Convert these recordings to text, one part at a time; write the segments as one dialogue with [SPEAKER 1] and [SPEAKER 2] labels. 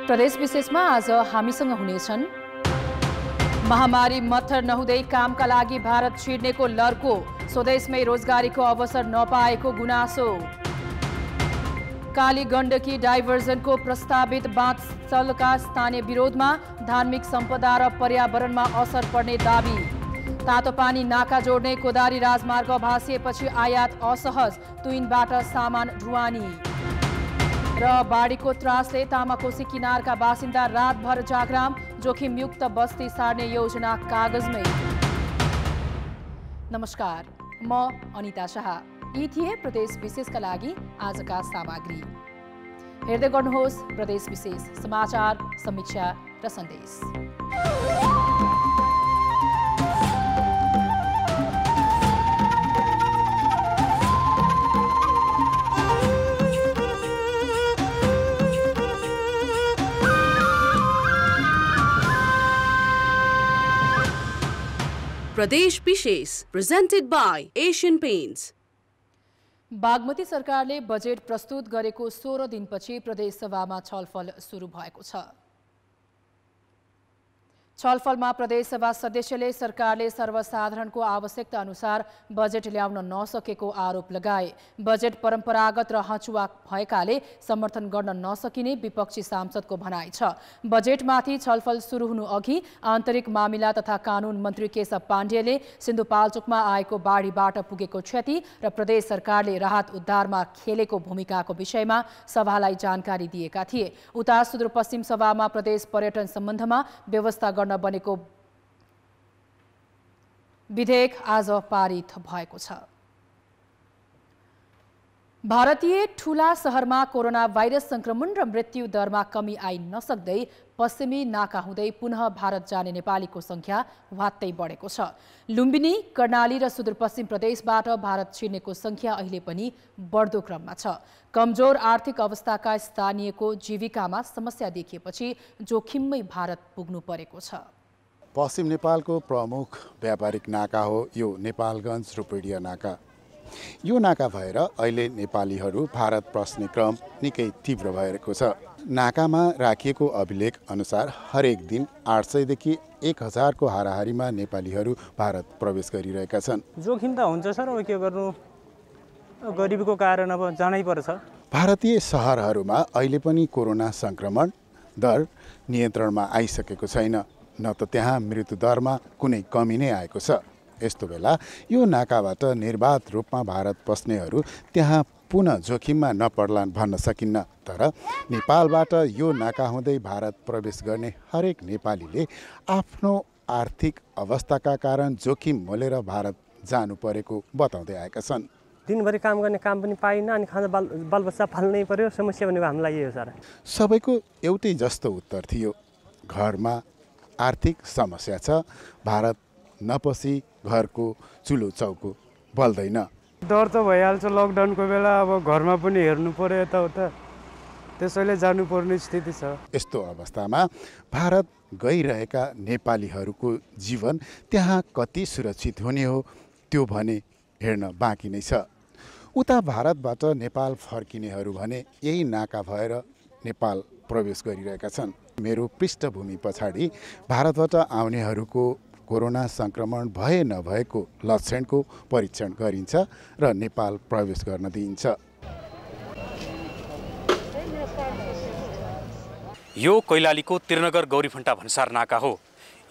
[SPEAKER 1] प्रदेश विशेषमा आज हामीसँग हुनेछन् महामारी मत्थर नहुँदै कामका लागि भारत छिर्नेको लर्को, स्वदेशमै रोजगारीको अवसर नपाएको गुनासो, काली गण्डकी डाइभर्जनको प्रस्तावित बाँधचलका स्थानीय विरोधमा धार्मिक सम्पदा र पर्यावरणमा असर पर्ने दाबी, तातोपानी नाका जोड्ने कोदारी राजमार्ग भासिएपछि आयात असहज, तुइनबाट सामान ढुवानी र बाढीको त्रासले तामाकोसी किनारका बासिन्दा रातभर जागराम, जोखिमयुक्त बस्ती सार्ने योजना कागजमै। नमस्कार, म अनिता शाह। यी थिए प्रदेश विशेषका लागि आजका सामग्री। हेर्दै गर्नुहोस् प्रदेश विशेष, समाचार, समीक्षा र सन्देश।
[SPEAKER 2] प्रदेश विशेष presented by Asian Paints।
[SPEAKER 1] Bagmati सरकारले बजेट प्रस्तुत गरेको 16 दिनपछि प्रदेश सभामा छलफल सुरु भएको छ। छलफलमा प्रदेशसभा सदस्यले सरकारले सर्वसाधारणको आवश्यकता अनुसार बजेट ल्याउन नसकेको आरोप लगाए। बजेट परम्परागत र हचुवा भएकाले समर्थन गर्न नसकिने विपक्षी सांसदको भनाइ छ। बजेटमाथि छलफल सुरु हुनु अघि आन्तरिक मामिला तथा कानून मन्त्री केशव पाण्डेले सिन्धुपाल्चोकमा आएको बाढीबाट पुगेको क्षति र प्रदेश सरकारले राहत उद्धारमा खेलेको भूमिकाको विषयमा सभालाई जानकारी दिएका थिए। उता सुदूरपश्चिम सभामा प्रदेश पर्यटन सम्बन्धमा व्यवस्था बनेको विधेयक आज पारित भएको छ। भारतीय ठूला शहरमा कोरोना भाइरस संक्रमण र मृत्यु दरमा कमी आई नसक्दै पश्चिमी नाका हुँदै पुनः भारत जाने नेपालीको संख्या वात्तै बढेको छ। लुम्बिनी, कर्णाली र सुदूरपश्चिम प्रदेशबाट भारत छिर्नेको संख्या अहिले पनि बढ्दो क्रममा छ। कमजोर आर्थिक अवस्थाका स्थानीयको जीविकामा समस्या देखिएपछि जोखिममै भारत पुग्नु परेको छ।
[SPEAKER 3] पश्चिम नेपालको प्रमुख व्यापारिक नाका हो यो नेपालगञ्ज रूपैडिया नाका। यो नाका भएर अहिले नेपालीहरू भारत पस्ने क्रम निकै तीव्र भएको छ। नाकामा राखिएको अभिलेख अनुसार हरेक दिन 800 देखि 1000 को हाराहारीमा नेपालीहरू भारत प्रवेश गरिरहेका छन्।
[SPEAKER 4] जोखिम त हुन्छ सर, अब के गर्नु, गरिबीको कारण अब जानै पर्छ।
[SPEAKER 3] भारतीय शहरहरूमा अहिले पनि कोरोना संक्रमण दर नियन्त्रणमा आइसकेको छैन, न त त्यहाँ मृत्यु दरमा कुनै कमी नै आएको छ। यस्तो बेला यो नाकाबाट निर्बाध रूपमा भारत पस्नेहरू त्यहाँ पुनः जोखिममा नपर्लान् भन्न सकिन्न। तर नेपालबाट यो नाका हुँदै भारत प्रवेश गर्ने हरेक नेपालीले आफ्नो आर्थिक अवस्थाका कारण जोखिम मोलेर भारत जानु परेको बताउँदै आएका छन्।
[SPEAKER 4] दिनभरि काम गर्ने काम पनि पाइन्न, अनि खाना बालबच्चा पाल्नै पर्यो। समस्या भनेको हामीलाई यही हो सर।
[SPEAKER 3] सबैको एउटै जस्तो उत्तर थियो, घरमा आर्थिक समस्या छ, भारत नपसी घरको चुलो चौको बल्दैन।
[SPEAKER 5] डर त भइहाल्छ, लकडाउनको बेला अब घरमा पनि हेर्नु पर्यो यताउता, त्यसैले जानुपर्ने स्थिति छ।
[SPEAKER 3] यस्तो अवस्थामा भारत गइरहेका नेपालीहरूको जीवन त्यहाँ कति सुरक्षित हुने हो त्यो भने हेर्न बाँकी नै छ। उता भारतबाट नेपाल फर्किनेहरू भने यही नाका भएर नेपाल प्रवेश गरिरहेका छन्। मेरो पृष्ठभूमि पछाडि भारतबाट आउनेहरूको कोरोना संक्रमण भए नभएको लक्षणको परीक्षण गरिन्छ र नेपाल प्रवेश गर्न दिइन्छ।
[SPEAKER 6] यो कैलालीको त्रिनगर गौरीफन्टा भन्सार नाका हो।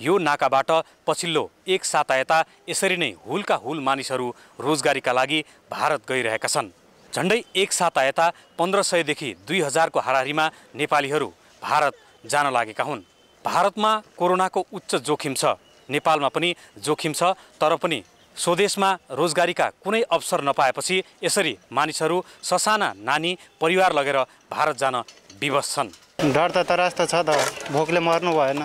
[SPEAKER 6] यो नाकाबाट पछिल्लो एक साता यता यसरी नै हुलका हुल मानिसहरू रोजगारीका लागि भारत गइरहेका छन्। झन्डै एक साता यता 1500 देखि 2000 को हाराहारीमा नेपालीहरू भारत जान लागेका हुन्। भारतमा कोरोनाको उच्च जोखिम छ, नेपालमा पनि जोखिम छ, तर पनि स्वदेशमा रोजगारीका कुनै अवसर नपाएपछि यसरी मानिसहरू ससाना नानी परिवार लगेर भारत जान विवश छन्।
[SPEAKER 7] डर त त्रास त छ त, भोकले मर्नु भएन,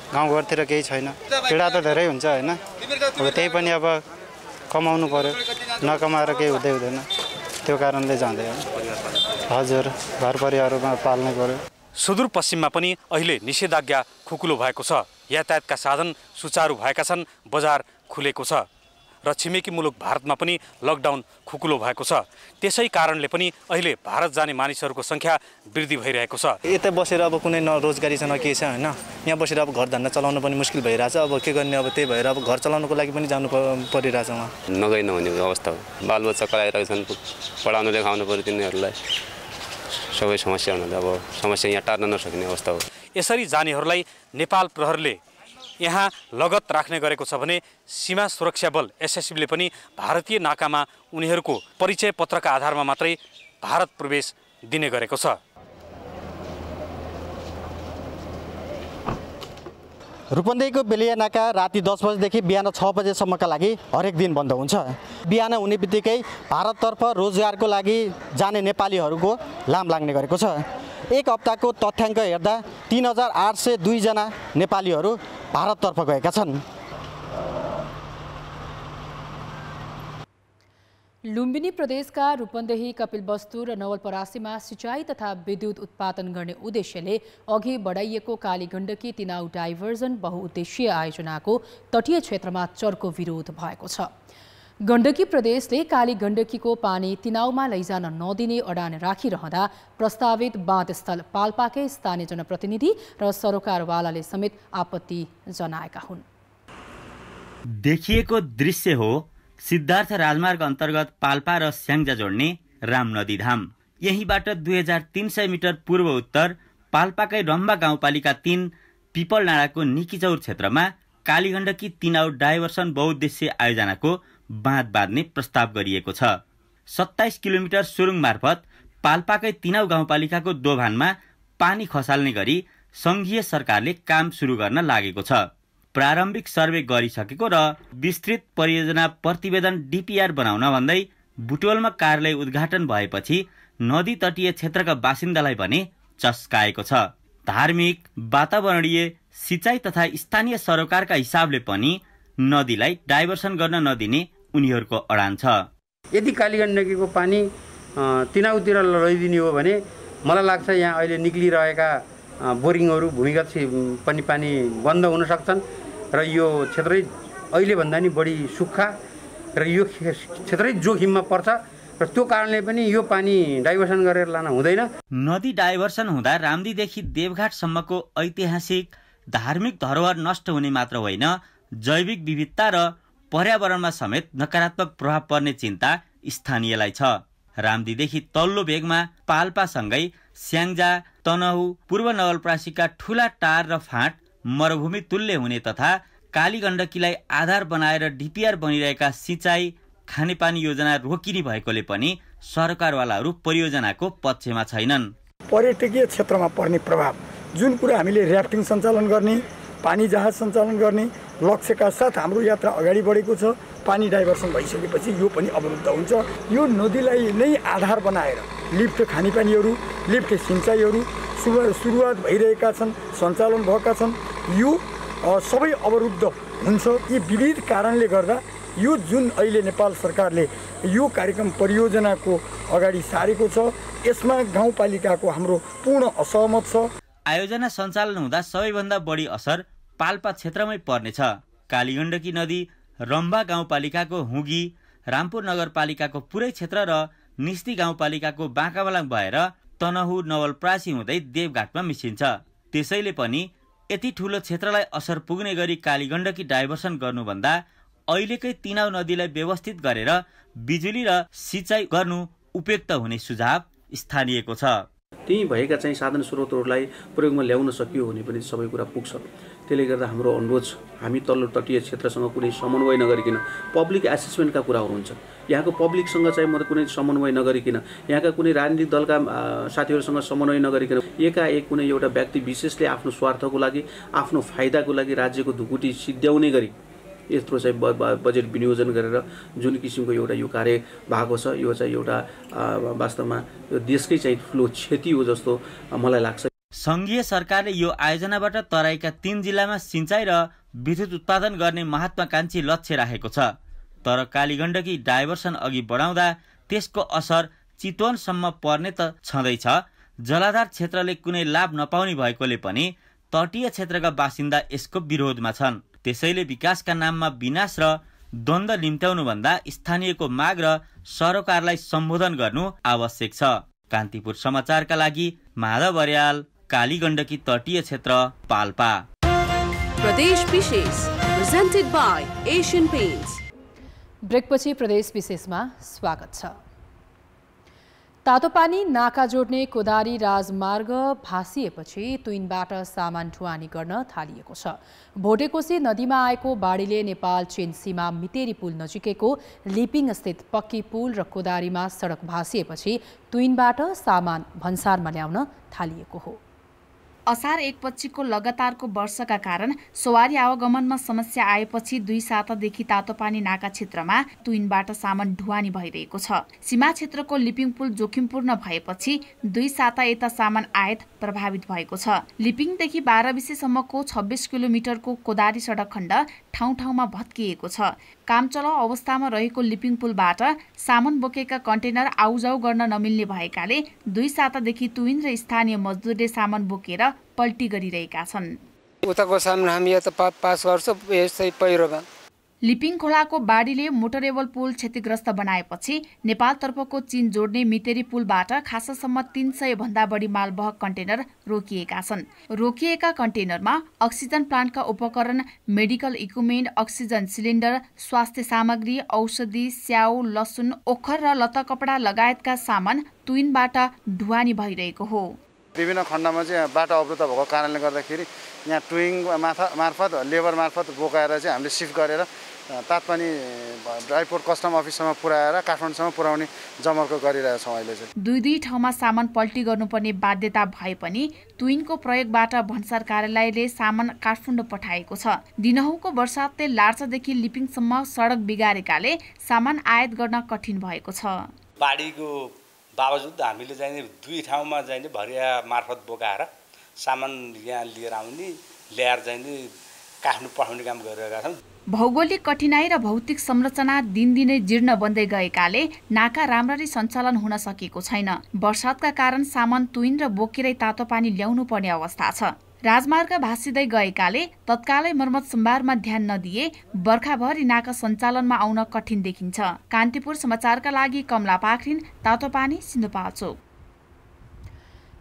[SPEAKER 7] गाउँघरतिर केही छैन, पीडा त धेरै हुन्छ होइन। अब त्यही पनि अब कमाउनु पर्यो, नकमाएर केही हुँदैन, त्यो कारणले जाँदै हो। हजुर, घर परिवारमा पाल्नै पर्यो।
[SPEAKER 6] सुदूरपश्चिममा पनि अहिले निषेधाज्ञा खुकुलो भएको छ। यातायातका साधन सुचारू भएका छन्, बजार खुलेको छ। र छिमेकी मुलुक भारतमा पनि लकडाउन खुकुलो भएको छ। त्यसै कारणले पनि अहिले भारत जाने मानिसहरूको संख्या वृद्धि भइरहेको छ।
[SPEAKER 7] यतै बसेर अब कुनै न रोजगारी छ न के छ हैन, यहाँ बसेर अब घर धन्दा चलाउन पनि मुस्किल भइरहेछ। अब के गर्ने, अब त्यही भएर अब घर चलाउनको लागि पनि जानु परिरहेछ। वहाँ
[SPEAKER 8] नगई नहुने अवस्था हो। बालबच्चा कराइरहेका छन्, पढाउनु लेखाउनु पर्यो तिनीहरूलाई, सबै समस्या हुनाले अब समस्या यहाँ टार्न नसक्ने अवस्था हो।
[SPEAKER 6] यसरी जानेहरूलाई नेपाल प्रहरीले यहाँ लगत राख्ने गरेको छ भने सीमा सुरक्षा बल एसएसबीले पनि भारतीय नाकामा उनीहरूको परिचय पत्रका आधारमा मात्रै भारत प्रवेश दिने गरेको छ।
[SPEAKER 9] रूपन्देहीको बेलिया नाका राति 10 बजेदेखि बिहान 6 बजेसम्मका लागि हरेक दिन बन्द हुन्छ। बिहान हुने बित्तिकै भारततर्फ रोजगारको लागि जाने नेपालीहरूको लाम लाग्ने गरेको छ। एक हप्ताको तथ्याङ्क हेर्दा 3802 जना नेपालीहरू भारततर्फ गएका छन्।
[SPEAKER 1] लुम्बिनी प्रदेशका रूपन्देही, कपिलवस्तु र नवलपरासीमा सिँचाइ तथा विद्युत उत्पादन गर्ने उद्देश्यले अघि बढाइएको कालीगण्डकी तिनाउ डाइभर्जन बहुउद्देश्यीय आयोजनाको तटीय क्षेत्रमा चर्को विरोध भएको छ। गण्डकी प्रदेशले कालीगण्डकीको पानी तिनाउमा लैजान नदिने अडान राखिरहँदा प्रस्तावित बाँधस्थल पाल्पाकै स्थानीय जनप्रतिनिधि र सरोकारवालाले समेत आपत्ति जनाएका हुन्।
[SPEAKER 10] देखिएको दृश्य हो सिद्धार्थ राजमार्ग अन्तर्गत पाल्पा र स्याङ्जा जोड्ने राम नदी धाम। यहीँबाट 2300 मिटर पूर्व उत्तर पाल्पाकै रम्बा गाउँपालिका 3 पिपल डाँडाको निकीचौर क्षेत्रमा कालीगण्डकी तिनाउ डाइभर्सन बहुउद्देश्यीय आयोजनाको बाँध बाँध्ने प्रस्ताव गरिएको छ। 27 किलोमिटर सुरुङ मार्फत पाल्पाकै तिनाउ गाउँपालिकाको दोभानमा पानी खसाल्ने गरी सङ्घीय सरकारले काम सुरु गर्न लागेको छ। प्रारम्भिक सर्वे गरिसकेको र विस्तृत परियोजना प्रतिवेदन डीपीआर बनाउन भन्दै बुटवलमा कार्यालय उद्घाटन भएपछि नदी तटीय क्षेत्रका बासिन्दालाई भने चस्काएको छ। धार्मिक, वातावरणीय, सिँचाइ तथा स्थानीय सरोकारका हिसाबले पनि नदीलाई डाइभर्सन गर्न नदिने उनीहरूको अडान छ।
[SPEAKER 11] यदि कालीगण्डकीको पानी तिनाउतिर लैदिने हो भने मलाई लाग्छ यहाँ अहिले निक्लिरहेका बोरिङहरू भूमिगत पनि पानी बन्द हुन सक्छन् र यो क्षेत्रै अहिले भन्दा नि बढी सुक्खा र यो क्षेत्रै जोखिममा पर्छ र त्यो कारणले पनि यो पानी डाइभर्सन गरेर लान हुँदैन।
[SPEAKER 10] नदी डाइभर्सन हुँदा रामदीदेखि देवघाटसम्मको ऐतिहासिक धार्मिक धरोहर नष्ट हुने मात्र होइन, जैविक विविधता र पर्यावरणमा समेत नकारात्मक प्रभाव पर्ने चिन्ता स्थानीयलाई छ। रामदीदेखि तल्लो भेगमा पाल्पासँगै स्याङ्जा, तनहु, पूर्व नवलपरासीका ठूला टार र फाँट मरुभूमि तुल्य हुने तथा कालीगण्डकीलाई आधार बनाएर डीपीआर बनिरहेका सिँचाइ खानेपानी योजना रोकिने भएकोले पनि सरकारवालाहरू परियोजनाको पक्षमा छैनन्।
[SPEAKER 12] पर्यटकीय क्षेत्रमा पर्ने प्रभाव, जुन कुरा हामीले र्याफ्टिङ सञ्चालन गर्ने, पानी जहाज सञ्चालन गर्ने लक्ष्यका साथ हाम्रो यात्रा अगाडि बढेको छ। पानी डाइभर्सन भइसकेपछि यो पनि अवरुद्ध हुन्छ। यो नदीलाई नै आधार बनाएर लिफ्ट खानेपानीहरू, लिफ्ट सिँचाइहरू सुरुवात भइरहेका छन्, सञ्चालन भएका छन्। यो सबै अवरुद्ध हुन्छ। यी विविध कारणले गर्दा यो जुन अहिले नेपाल सरकारले यो कार्यक्रम परियोजनाको अगाडि सारेको छ, यसमा गाउँपालिकाको हाम्रो पूर्ण असहमत छ।
[SPEAKER 10] आयोजना सञ्चालन हुँदा सबैभन्दा बढी असर पाल्पा क्षेत्रमै पर्नेछ। कालीगण्डकी नदी रम्बा गाउँपालिकाको हुगी, रामपुर नगरपालिकाको पुरै क्षेत्र र निस्ती गाउँपालिकाको बाँकावालाङ भएर तनहु नवलपरासी हुँदै देवघाटमा मिसिन्छ। त्यसैले पनि यति ठूलो क्षेत्रलाई असर पुग्ने गरी कालीगण्डकी डाइभर्सन गर्नुभन्दा अहिलेकै तिनाउ नदीलाई व्यवस्थित गरेर बिजुली र सिँचाइ गर्नु उपयुक्त हुने सुझाव स्थानीयको छ।
[SPEAKER 13] त्यही भएका चाहिँ साधन स्रोतहरूलाई प्रयोगमा ल्याउन सकियो भने पनि सबै कुरा पुग्छ। त्यसले गर्दा हाम्रो अनुरोध छ, हामी तल्लो तटीय क्षेत्रसँग कुनै समन्वय नगरिकन पब्लिक एसेसमेन्टका कुराहरू हुन्छ, यहाँको पब्लिकसँग चाहिँ म कुनै समन्वय नगरिकन, यहाँका कुनै राजनीतिक दलका साथीहरूसँग समन्वय नगरिकन एकाएक कुनै एउटा व्यक्ति विशेषले आफ्नो स्वार्थको लागि, आफ्नो फाइदाको लागि राज्यको ढुकुटी सिद्ध्याउने गरी यत्रो चाहिँ बजेट विनियोजन गरेर जुन किसिमको एउटा यो कार्य भएको छ, यो चाहिँ एउटा वास्तवमा यो देशकै चाहिँ ठुलो क्षति हो जस्तो मलाई लाग्छ।
[SPEAKER 10] सङ्घीय सरकारले यो आयोजनाबाट तराईका 3 जिल्लामा सिँचाइ र विद्युत उत्पादन गर्ने महत्वाकांक्षी लक्ष्य राखेको छ। तर कालीगण्डकी डाइभर्सन अघि बढाउँदा त्यसको असर चितवनसम्म पर्ने त छँदैछ। जलाधार क्षेत्रले कुनै लाभ नपाउने भएकोले पनि तटीय क्षेत्रका बासिन्दा यसको विरोधमा छन्। त्यसैले विकासका नाममा विनाश र द्वन्द्व निम्त्याउनुभन्दा स्थानीयको माग र सरोकारलाई सम्बोधन गर्नु आवश्यक छ। कान्तिपुर समाचारका लागि माधव बर्याल, कालीगण्डकी तटीय क्षेत्र, पाल्पा।
[SPEAKER 2] प्रदेश विशेष presented by Asian Paints।
[SPEAKER 1] ब्रेकपछि प्रदेश विशेषमा स्वागत छ। तातोपानी नाका जोड्ने कोदारी राजमार्ग भासिएपछि तुइनबाट सामान ढुवानी गर्न थालिएको छ। भोटेकोशी नदीमा आएको बाढीले नेपाल चीन सीमा मितेरी पुल नजिकैको लिपिङ स्थित पक्की पुल र कोदारीमा सडक भासिएपछि तुइनबाट सामान भन्सारमा ल्याउन थालिएको हो।
[SPEAKER 14] असार 1 को लगातारको वर्षाका कारण सवारी आवागमनमा समस्या आएपछि 2 सातादेखि तातोपानी नाका क्षेत्रमा तुइनबाट सामान ढुवानी भइरहेको छ। सीमा क्षेत्रको लिपिङ पुल जोखिमपूर्ण भएपछि 2 साता यता सामान आयात प्रभावित भएको छ। लिपिङदेखि 12 विसेसम्मको 26 किलोमिटरको कोदारी सडक खण्ड ठाउँ ठाउँमा भत्किएको छ। कामचलाउ अवस्थामा रहेको लिपिङ पुलबाट सामान बोकेका कन्टेनर आउजाउ गर्न नमिल्ने भएकाले 2 सातादेखि तुइन र स्थानीय मजदुरले सामान बोकेर पल्टी गरिरहेका छन्।
[SPEAKER 15] उताको सामान हामी यता पास गर्छ यस्तै पहिरोमा।
[SPEAKER 14] लिपिङ खोलाको बाढीले मोटरेबल पुल क्षतिग्रस्त बनाएपछि नेपालतर्फको चीन जोड्ने मितेरी पुलबाट खासासम्म 300 भन्दा बढी मालवाहक कन्टेनर रोकिएका छन्। रोकिएका कन्टेनरमा अक्सिजन प्लान्टका उपकरण, मेडिकल इक्विपमेन्ट, अक्सिजन सिलिन्डर, स्वास्थ्य सामग्री, औषधि, स्याउ, लसुन, ओखर र लत्ता कपडा लगायतका सामान तुइनबाट ढुवानी भइरहेको हो।
[SPEAKER 16] विभिन्न खण्डमा चाहिँ बाटो अवरुद्ध भएको कारणले गर्दाखेरि यहाँ टुइङ मार्फत लेबर मार्फत बोकाएर चाहिँ हामीले सिफ्ट गरेर तातपानी ड्राइपोर्ट कस्टम अफिससम्म पुर्याएर काठमाडौँसम्म पुर्याउने जमर्को गरिरहेका छौँ। अहिले चाहिँ
[SPEAKER 14] दुई ठाउँमा सामान पल्टी गर्नुपर्ने बाध्यता भए पनि तुइनको प्रयोगबाट भन्सार कार्यालयले सामान काठमाडौँ पठाएको छ। दिनहुँको बर्सातले लार्चादेखि लिपिङसम्म सडक बिगारेकाले सामान आयात गर्न कठिन भएको छ।
[SPEAKER 17] बाढीको बावजुद हामीले चाहिँ 2 ठाउँमा चाहिँ भरिया मार्फत बोकाएर सामान यहाँ लिएर आउने ल्याएर चाहिँ काठमाडौँ पठाउने काम गरिरहेका छौँ।
[SPEAKER 14] भौगोलिक कठिनाई र भौतिक संरचना दिनदिनै जीर्ण बन्दै गएकाले नाका राम्ररी सञ्चालन हुन सकेको छैन। वर्षातका कारण सामान तुइन र बोकेरै तातोपानी ल्याउनु पर्ने अवस्था छ। राजमार्ग भासिँदै गएकाले तत्कालै मर्मत सम्भारमा ध्यान नदिए बर्खाभरि नाका सञ्चालनमा आउन कठिन देखिन्छ। कान्तिपुर समाचारका लागि कमला पाखरिन, तातोपानी, सिन्धुपाल्चोक।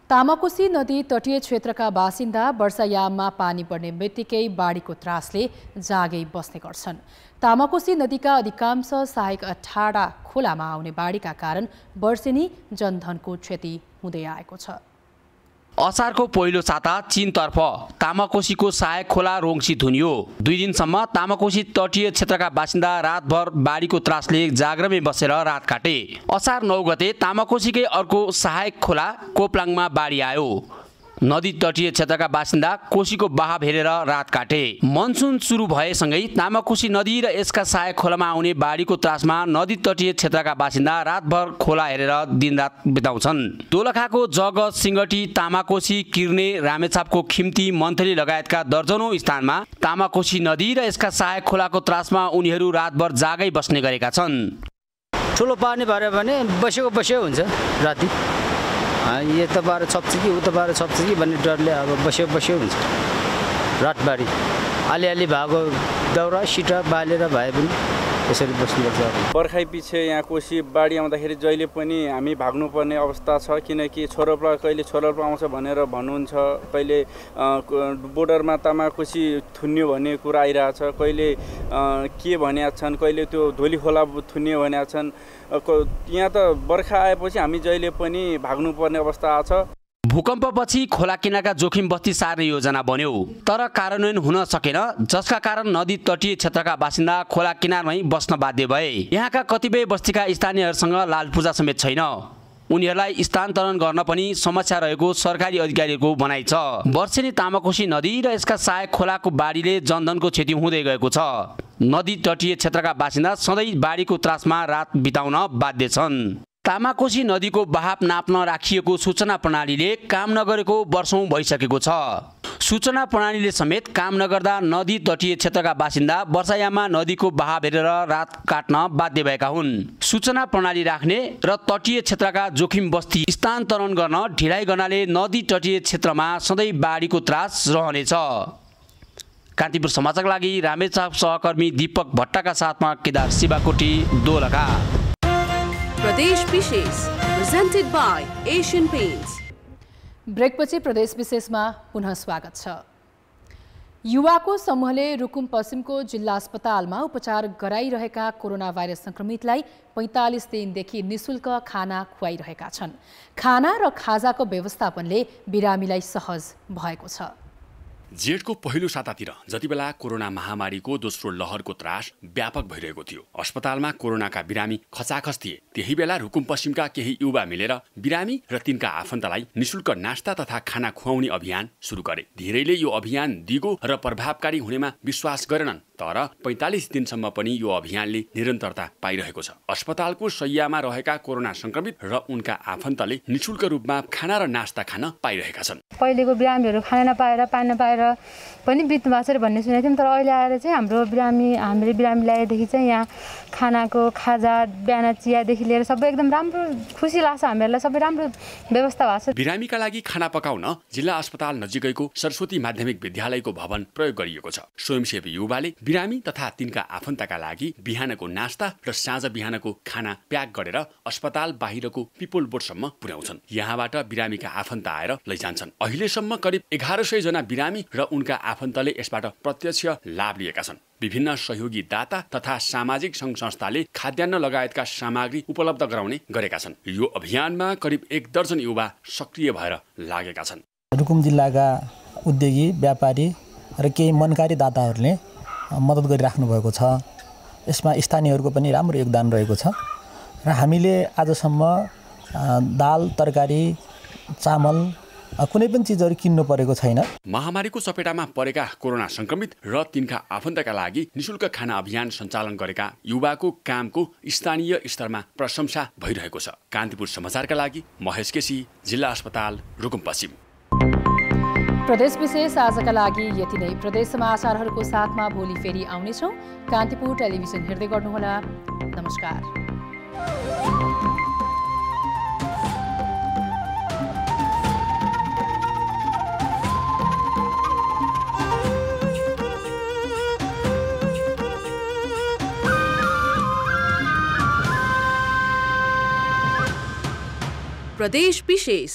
[SPEAKER 1] तामाकोशी नदी तटीय क्षेत्रका बासिन्दा वर्षायाममा पानी बढ्ने बित्तिकै बाढीको त्रासले जागै बस्ने गर्छन्। तामाकोशी नदीका अधिकांश सहायक अठाडा खोलामा आउने बाढीका कारण वर्षेनी जनधनको क्षति हुँदै आएको छ।
[SPEAKER 18] असारको पहिलो साता चीनतर्फ तामाकोशीको सहायक खोला रोङसी थुनियो। 2 दिनसम्म तामाकोशी तटीय क्षेत्रका बासिन्दा रातभर बाढीको त्रासले जाग्रमै बसेर रात काटे। असार 9 गते तामाकोशीकै अर्को सहायक खोला कोप्लाङमा बाढी आयो। नदी तटीय क्षेत्रका बासिन्दा कोशीको बहाव हेरेर रात काटे। मनसुन सुरु भएसँगै तामाकोशी नदी र यसका सहायक खोलामा आउने बाढीको त्रासमा नदी तटीय क्षेत्रका बासिन्दा रातभर खोला हेरेर दिनरात बिताउँछन्। दोलखाको जगत, सिंगटी, तामाकोशी, किर्ने, रामेछापको खिम्ती, मन्थली लगायतका दर्जनौं स्थानमा तामाकोशी नदी र यसका सहायक खोलाको त्रासमा उनीहरू रातभर जागै बस्ने गरेका छन्।
[SPEAKER 19] ठुलो पानी भर्यो भने बस्यो हुन्छ राति। यता बार छप्छ कि उता बार छप्छ कि भन्ने डरले अब बस्यो हुन्छ। रातबारी अलिअलि भएको दाउरा सिटा बालेर भए पनि यसरी बस्नुपर्छ।
[SPEAKER 20] बर्खाइ पछि यहाँ कोशी बाढी आउँदाखेरि जहिले पनि हामी भाग्नुपर्ने अवस्था छ, किनकि छोरोप्ला कहिले छोरोप्ला आउँछ भनेर भन्नुहुन्छ, कहिले बोर्डरमा तामाकोशी थुन्यो भन्ने कुरा आइरहेछ, कहिले के भनेका छन्, कहिले त्यो धोली खोला थुन्यो भनेका छन्। यहाँ त बर्खा आएपछि हामी जहिले पनि भाग्नुपर्ने अवस्था आछ।
[SPEAKER 18] भूकम्पपछि खोला किनारका जोखिम बस्ती सार्ने योजना बन्यो, तर कार्यान्वयन हुन सकेन, जसका कारण नदी तटीय क्षेत्रका बासिन्दा खोला किनारमै बस्न बाध्य भए। यहाँका कतिपय बस्तीका स्थानीयहरूसँग लालपूजा समेत छैन। उनीहरूलाई स्थानान्तरण गर्न पनि समस्या रहेको सरकारी अधिकारीहरूको भनाइ छ। वर्षेनी तामाकोशी नदी र यसका सहायक खोलाको बाढीले जनधनको क्षति हुँदै गएको छ। नदी तटीय क्षेत्रका बासिन्दा सधैँ बाढीको त्रासमा रात बिताउन बाध्य छन्। तामाकोशी नदीको बहाव नाप्न राखिएको सूचना प्रणालीले काम नगरेको वर्षौं भइसकेको छ। सूचना प्रणालीले समेत काम नगर्दा नदी तटीय क्षेत्रका बासिन्दा वर्षायाममा नदीको बहाव हेरेर रात काट्न बाध्य भएका हुन्। सूचना प्रणाली राख्ने र तटीय क्षेत्रका जोखिम बस्ती स्थानान्तरण गर्न ढिलाइ गर्नाले नदी तटीय क्षेत्रमा सधैँ बाढीको त्रास रहनेछ। कान्तिपुर समाचारका लागि रामेछाप सहकर्मी दीपक भट्टका साथमा केदार शिवाकोटी दोलखा।
[SPEAKER 2] प्रदेश विशेष presented by Asian Paints।
[SPEAKER 1] ब्रेकपछि प्रदेश विशेषमा पुनः स्वागत छ। युवाको समूहले रुकुम पश्चिमको जिल्ला अस्पतालमा उपचार गराइरहेका कोरोना भाइरस संक्रमितलाई 45 दिनदेखि निशुल्क खाना खुवाइरहेका छन्। खाना र खाजाको व्यवस्थापनले बिरामीलाई सहज भएको छ।
[SPEAKER 21] जेठको पहिलो सातातिर जतिबेला कोरोना महामारीको दोस्रो लहरको त्रास व्यापक भइरहेको थियो, अस्पतालमा कोरोनाका बिरामी खचाखच थिए। त्यही बेला रुकुम पश्चिमका केही युवा मिलेर बिरामी र तिनका आफन्तलाई निशुल्क नास्ता तथा खाना खुवाउने अभियान सुरु गरे। धेरैले यो अभियान दिगो र प्रभावकारी हुनेमा विश्वास गरेनन्, तर 45 दिनसम्म पनि यो अभियानले निरन्तरता पाइरहेको छ। अस्पतालको शय्यामा रहेका कोरोना संक्रमित र उनका आफन्तले निशुल्क रूपमा खाना र नास्ता खान पाइरहेका छन्।
[SPEAKER 22] पहिलेको बिरामीहरू खाना नपाएर पानी नपाएर पनि बित्नु भएको छ भन्ने सुनेको थियौँ, तर अहिले आएर चाहिँ हामीले बिरामी ल्याएदेखि चाहिँ यहाँ खानाको खाजा बिहान चियादेखि लिएर सबै एकदम राम्रो, खुसी लाग्छ हामीहरूलाई, सबै राम्रो व्यवस्था भएको छ।
[SPEAKER 21] बिरामीका लागि खाना पकाउन जिल्ला अस्पताल नजिकैको सरस्वती माध्यमिक विद्यालयको भवन प्रयोग गरिएको छ। स्वयंसेवी युवाले बिरामी तथा तिनका आफन्तका लागि बिहानको नास्ता र साँझ बिहानको खाना प्याक गरेर अस्पताल बाहिरको पिपल बोर्डसम्म पुर्याउँछन्। यहाँबाट बिरामीका आफन्त आएर लैजान्छन्। अहिलेसम्म करिब 1100 जना बिरामी र उनका आफन्तले यसबाट प्रत्यक्ष लाभ लिएका छन्। विभिन्न सहयोगी दाता तथा सामाजिक सङ्घ संस्थाले खाद्यान्न लगायतका सामग्री उपलब्ध गराउने गरेका छन्। यो अभियानमा करिब 1 दर्जन युवा सक्रिय भएर लागेका छन्।
[SPEAKER 23] रुकुम जिल्लाका उद्योगी, व्यापारी र केही मनकारी दाताहरूले मद्दत गरिराख्नु भएको छ। यसमा स्थानीयहरूको पनि राम्रो योगदान रहेको छ र हामीले आजसम्म दाल, तरकारी, चामल कुनै पनि चिजहरू किन्नु परेको छैन।
[SPEAKER 21] महामारीको चपेटामा परेका कोरोना संक्रमित र तिनका आफन्तका लागि निशुल्क खाना अभियान सञ्चालन गरेका युवाको कामको स्थानीय स्तरमा प्रशंसा भइरहेको छ। कान्तिपुर समाचारका लागि महेश केसी, जिल्ला अस्पताल रुकुम पश्चिम।
[SPEAKER 1] प्रदेश विशेष आजका लागि यति नै। प्रदेश समाचारहरूको साथमा भोलि फेरि आउनेछौँ। कान्तिपुर टेलिभिजन हेर्दै गर्नुहोला। नमस्कार।
[SPEAKER 2] प्रदेश विशेष।